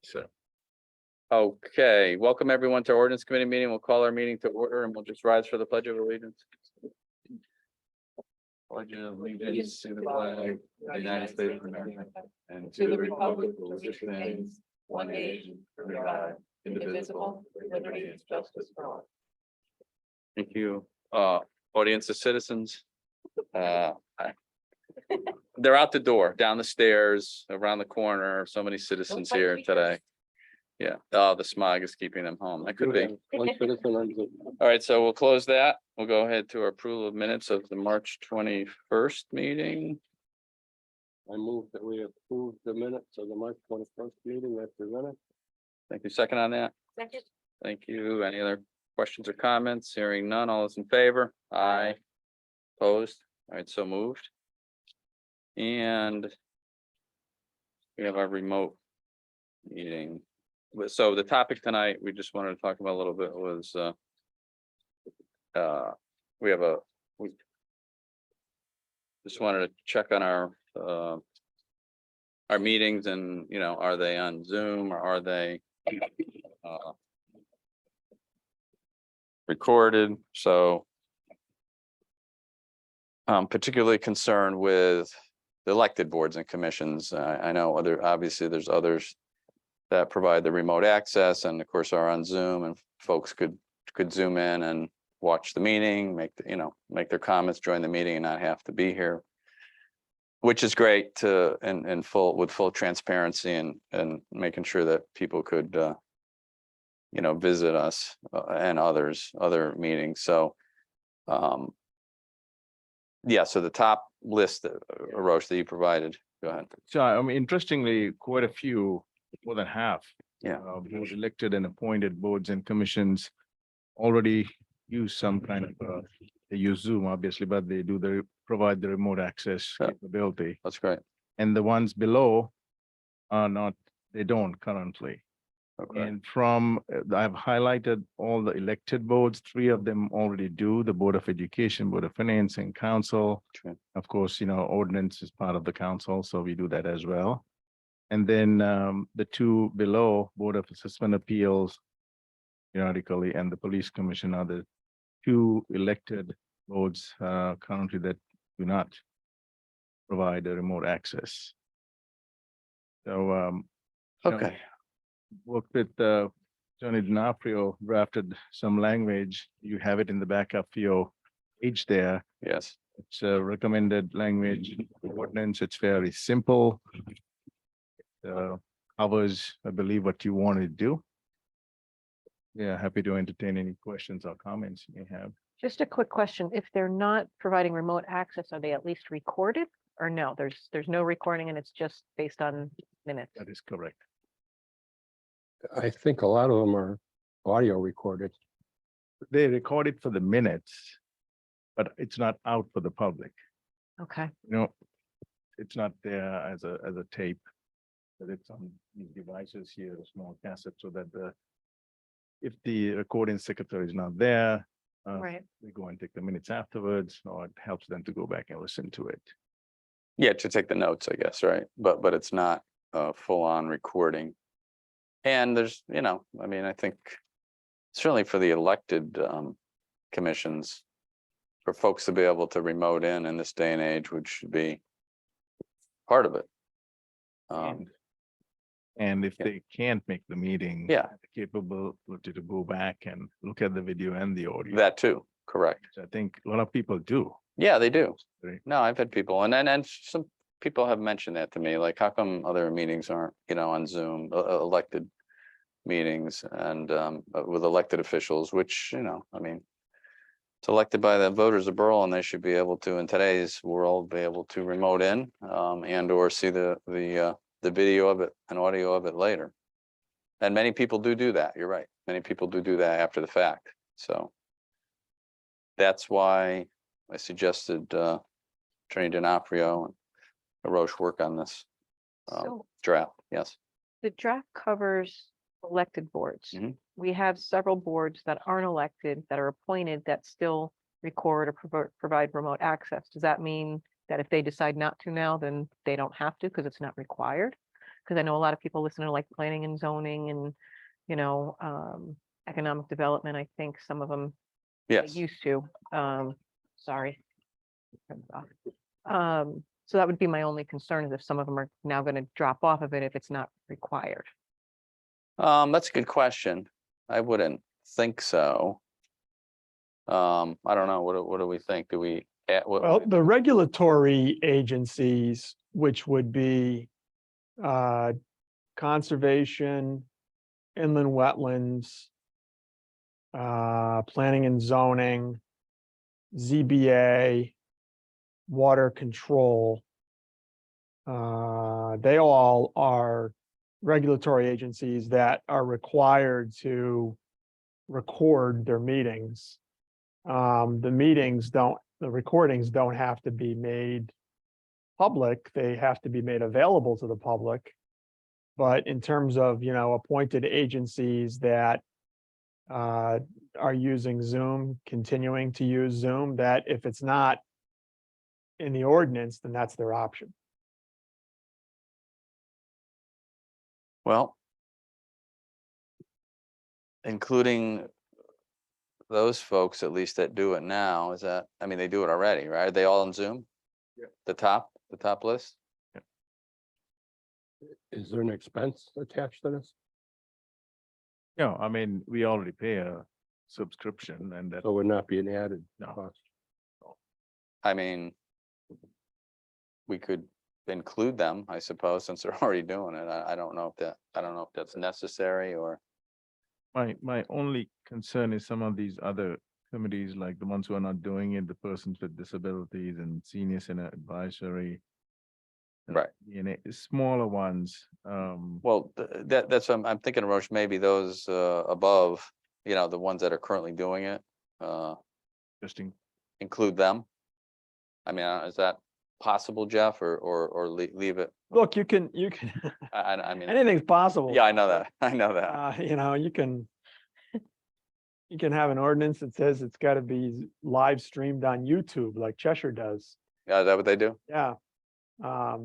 So. Okay, welcome everyone to Ordinance Committee meeting. We'll call our meeting to order and we'll just rise for the Pledge of Allegiance. Pledge of allegiance to the flag of the United States of America and to the republic for which it stands, one nation, under God, indivisible, with liberty and justice for all. Thank you, audience of citizens. They're out the door, down the stairs, around the corner. So many citizens here today. Yeah, oh, the smog is keeping them home. That could be. All right, so we'll close that. We'll go ahead to our approval of minutes of the March 21st meeting. I move that we approve the minutes of the March 21st meeting as presented. Thank you. Second on that. Second. Thank you. Any other questions or comments? Hearing none. All those in favor? Aye. Opposed? All right, so moved. And we have our remote meeting. So the topic tonight, we just wanted to talk about a little bit was we just wanted to check on our meetings and, you know, are they on Zoom or are they recorded? So I'm particularly concerned with the elected boards and commissions. I know obviously there's others that provide the remote access and of course are on Zoom, and folks could zoom in and watch the meeting, make their comments, join the meeting and not have to be here, which is great to with full transparency and making sure that people could visit us and other meetings. So yeah, so the top list, Roche, that you provided, go ahead. So I mean, interestingly, quite a few, more than half. Yeah. Both elected and appointed boards and commissions already use some kind of, they use Zoom obviously, but they provide the remote access capability. That's great. And the ones below are not, they don't currently. Okay. And I've highlighted all the elected boards, 3 of them already do, the Board of Education, Board of Finance and Council. Sure. Of course, ordinance is part of the council, so we do that as well. And then the 2 below, Board of Assessment Appeals, periodically, and the Police Commission are the 2 elected boards currently that do not provide a remote access. So Okay. worked with Attorney DiNapoli, drafted some language. You have it in the backup for your page there. Yes. It's a recommended language ordinance. It's very simple. Covers, I believe, what you want to do. Yeah, happy to entertain any questions or comments you may have. Just a quick question. If they're not providing remote access, are they at least recorded or no? There's no recording and it's just based on minutes. That is correct. I think a lot of them are audio recorded. They record it for the minutes, but it's not out for the public. Okay. It's not there as a tape, but it's on these devices here, a small cassette, so that if the recording secretary is not there, Right. we go and take the minutes afterwards, or it helps them to go back and listen to it. Yeah, to take the notes, I guess, right? But it's not a full-on recording. And there's, I mean, I think certainly for the elected commissions, for folks to be able to remote in this day and age, which should be part of it. And if yeah. they can't make the meeting, Yeah. they're capable to go back and look at the video and the audio. That too, correct. Which I think a lot of people do. Yeah, they do. Right. No, I've had people, and some people have mentioned that to me, like how come other meetings aren't, on Zoom, elected meetings and with elected officials, which, I mean, it's elected by the voters of borough, and they should be able to, in today's world, be able to remote in and or see the video of it and audio of it later. And many people do that. You're right. Many people do that after the fact. So that's why I suggested Attorney DiNapoli and Roche work on this So draft. Yes. the draft covers elected boards. Mhm. We have several boards that aren't elected, that are appointed, that still record or provide remote access. Does that mean that if they decide not to now, then they don't have to because it's not required? because I know a lot of people listen to like planning and zoning and, you know, economic development. I think some of them Yes, used to, sorry. So that would be my only concern is if some of them are now going to drop off of it if it's not required. that's a good question. I wouldn't think so. I don't know. What do we think? Do we? Well, the regulatory agencies, which would be conservation, inland wetlands, planning and zoning, ZBA, water control. They all are regulatory agencies that are required to record their meetings. The recordings don't have to be made public. They have to be made available to the public. But in terms of, you know, appointed agencies that are using Zoom, continuing to use Zoom, that if it's not in the ordinance, then that's their option. Well, including those folks, at least that do it now, is that, I mean, they do it already, right? Are they all on Zoom? Yeah. The top list? Is there an expense attached to this? Yeah, I mean, we already pay a subscription and that, So we're not being added No. cost. I mean, we could include them, I suppose, since they're already doing it. I don't know if that's necessary or, my only concern is some of these other committees, like the ones who are not doing it, the persons with disabilities and senior center advisory. Right. You know, smaller ones, well, that's, what I'm thinking, Roche, maybe those above, you know, the ones that are currently doing it, just in, include them. I mean, is that possible, Jeff, or leave it? Look, you can, I mean, anything's possible. yeah, I know that. I know that. You know, you can have an ordinance that says it's got to be live streamed on YouTube like Cheshire does. Yeah, is that what they do? Yeah. Huh.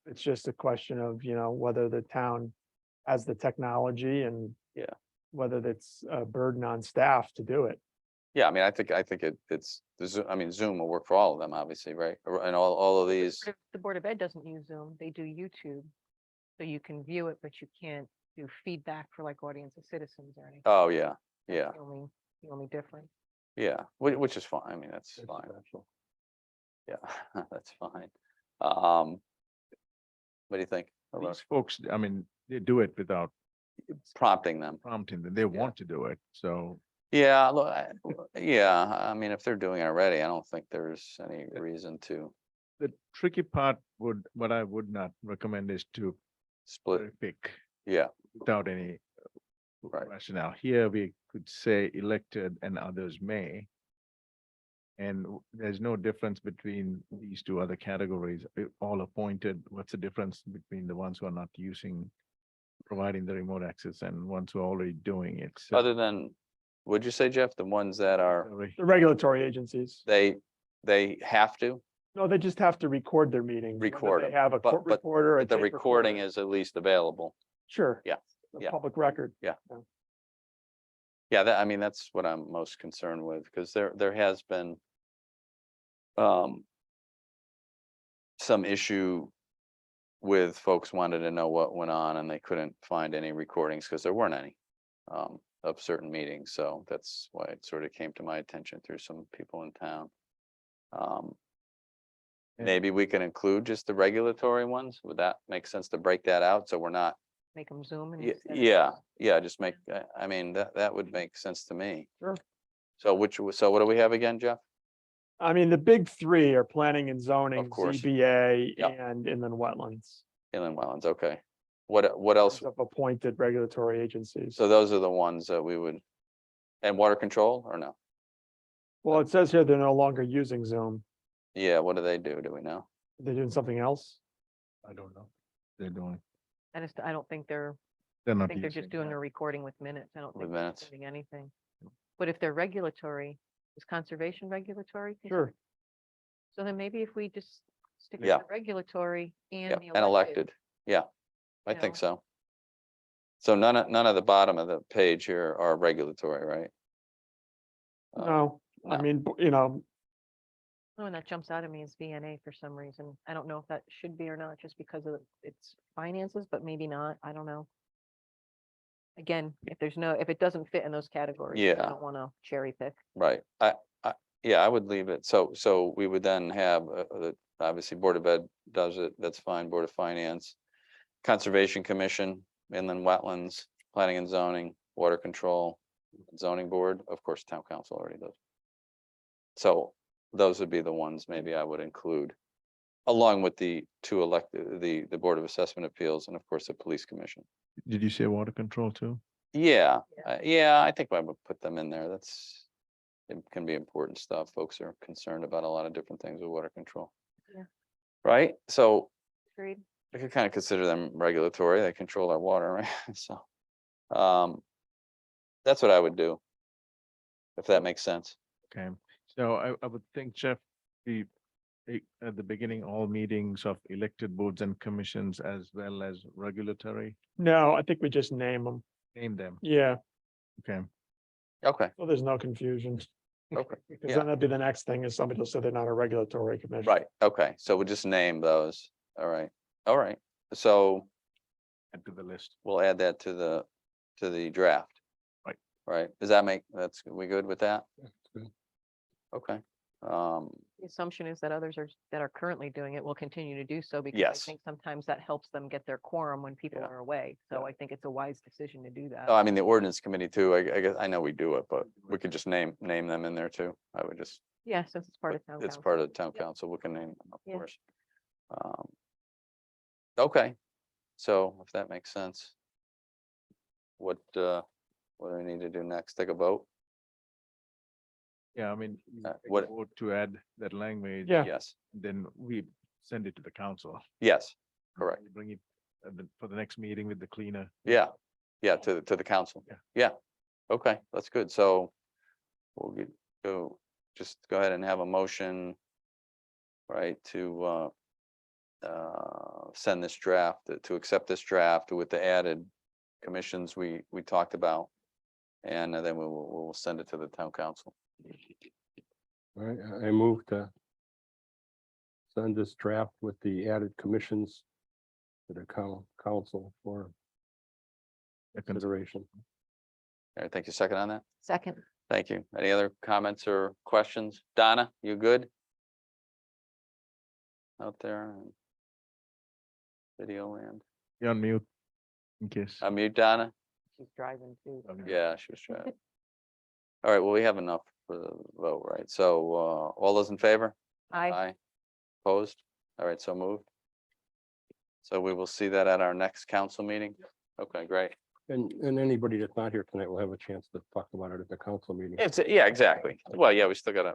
It's just a question of, you know, whether the town has the technology and Yeah. whether it's a burden on staff to do it. Yeah, I mean, I think it's the Zoom, I mean, Zoom will work for all of them, obviously, right? And all of these, The Board of Ed doesn't use Zoom, they do YouTube. So you can view it, but you can't do feedback for like audience of citizens or anything. oh, yeah, yeah, That's the only difference. yeah, which is fine. I mean, that's That's fine. special. Yeah, that's fine. What do you think? these folks, I mean, they do it without Prompting them. prompting them. They want to do it, so. Yeah, look, yeah, I mean, if they're doing it already, I don't think there's any reason to The tricky part what I would not recommend is to split. pick Yeah, without any Right. rationale. Here we could say elected and others may. And there's no difference between these two other categories, all appointed. What's the difference between the ones who are not providing the remote access and ones who are already doing it? So, other than, would you say, Jeff, the ones that are, sorry. The regulatory agencies, they have to, no, they just have to record their meetings. whether Record They them, have a but- court but recorder. a the tape recording recorder. is at least available. Sure. Yeah, A yeah. public record. Yeah, that, I mean, that's what I'm most concerned with, because there has been some issue with folks wanted to know what went on and they couldn't find any recordings because there weren't any of certain meetings. So that's why it sort of came to my attention through some people in town. Yeah. Maybe we can include just the regulatory ones. Would that make sense to break that out? So we're not, Make them Zoom and. yeah, just make, I mean, that would make sense to me. Sure. So so what do we have again, Jeff? I mean, the big three are planning and zoning, course. ZBA, Yeah. and inland wetlands. Inland wetlands, okay. What else? Of appointed regulatory agencies. So those are the ones that we would, and water control or no? Well, it says here they're no longer using Zoom. Yeah, what do they do? Do we know? They're doing something else. I don't know. They're doing, I don't think they're I not. think they're just using doing that. a recording with minutes. I don't With think they're minutes. sending anything. But if they're regulatory, is conservation regulatory? Sure. So then maybe if we just stick with Yeah. the regulatory Yeah, and the and elected. elected, yeah. I You think know. so. So none of the bottom of the page here are regulatory, right? No, I no. mean, you know, Oh, and that jumps out at me as VNA for some reason. I don't know if that should be or not, just because of its finances, but maybe not. I don't know. Again, if it doesn't fit in those categories, I Yeah. don't want to cherry pick. Right, yeah, I would leave it, so we would then have, obviously Board of Ed does it, that's fine, Board of Finance. Conservation Commission, inland wetlands, planning and zoning, water control, zoning board, of course, town council already does. So those would be the ones maybe I would include. Along with the two elected, the Board of Assessment Appeals and of course the Police Commission. Did you say water control too? Yeah, Yeah. yeah, I think I would put them in there. It can be important stuff. Folks are concerned about a lot of different things with water control. Yeah. Right? So Agreed. I could kind of consider them regulatory. They control our water, right? So, that's what I would do. If that makes sense. Okay, so I would think, Jeff, at the beginning, all meetings of elected boards and commissions as well as regulatory, no, I think we just name them. name them. Yeah, Okay, Okay, so there's no confusion. okay, Because Yeah. then that'd be the next thing is somebody will say they're not a regulatory commission. right, okay. So we'll just name those. All right. So add to the list. we'll add that to the draft. Right. Right. We good with that? good. Okay. The assumption is that others that are currently doing it will continue to do so because I Yes. think sometimes that helps them get their quorum when people Yeah. are away. So Yeah. I think it's a wise decision to do that. Oh, I mean, the ordinance committee too, I guess, I know we do it, but we could just name them in there too. I would just, Yeah, since it's part of town it's council. part of the town Yep. council, we can name them, of Yeah. course. Okay, so if that makes sense. What do we need to do next? Take a vote? Yeah, I mean, you Uh, take a what- vote to add that language. Yeah. Yes, Then we send it to the council. yes, correct. You bring it for the next meeting with the cleaner. Yeah, to the council. Yeah. Yeah, okay, that's good. So we'll just go ahead and have a motion, right, to send this draft, to accept this draft with the added commissions we talked about. And then we'll send it to the town council. All right, I move to send this draft with the added commissions to the council for consideration. All right, thank you. Second on that? Second, Thank you. Any other comments or questions? Donna, you good? Out there? in Video land. You're on mute. In case. Unmute Donna? she's driving too. Yeah, she was trying. All right, well, we have enough for the vote, right? So, all those in favor? I, Opposed? All right, so moved. So we will see that at our next council meeting. Okay, great. And anybody that's not here tonight will have a chance to talk about it at the council meeting. Yeah, exactly. Well, yeah, we still got to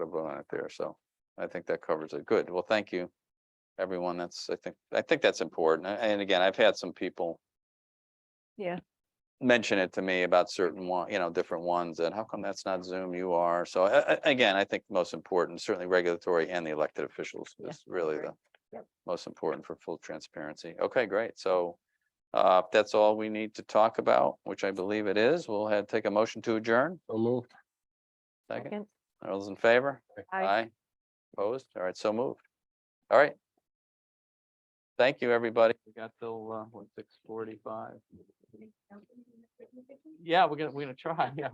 vote on it there. So I think that covers it. Good. Well, thank you, everyone. I think that's important. And again, I've had some people yeah, mention it to me about certain different ones, and how come that's not Zoom? You are. So again, I think most important, certainly regulatory and the elected officials Yeah, is really agree. the Yep. most important for full transparency. Okay, great. So if that's all we need to talk about, which I believe it is, we'll take a motion to adjourn. So moved. Second, second, all those in favor? I. Opposed? All right, so moved. All right. Thank you, everybody. We got till 6:45. Yeah, we're gonna try. Yeah.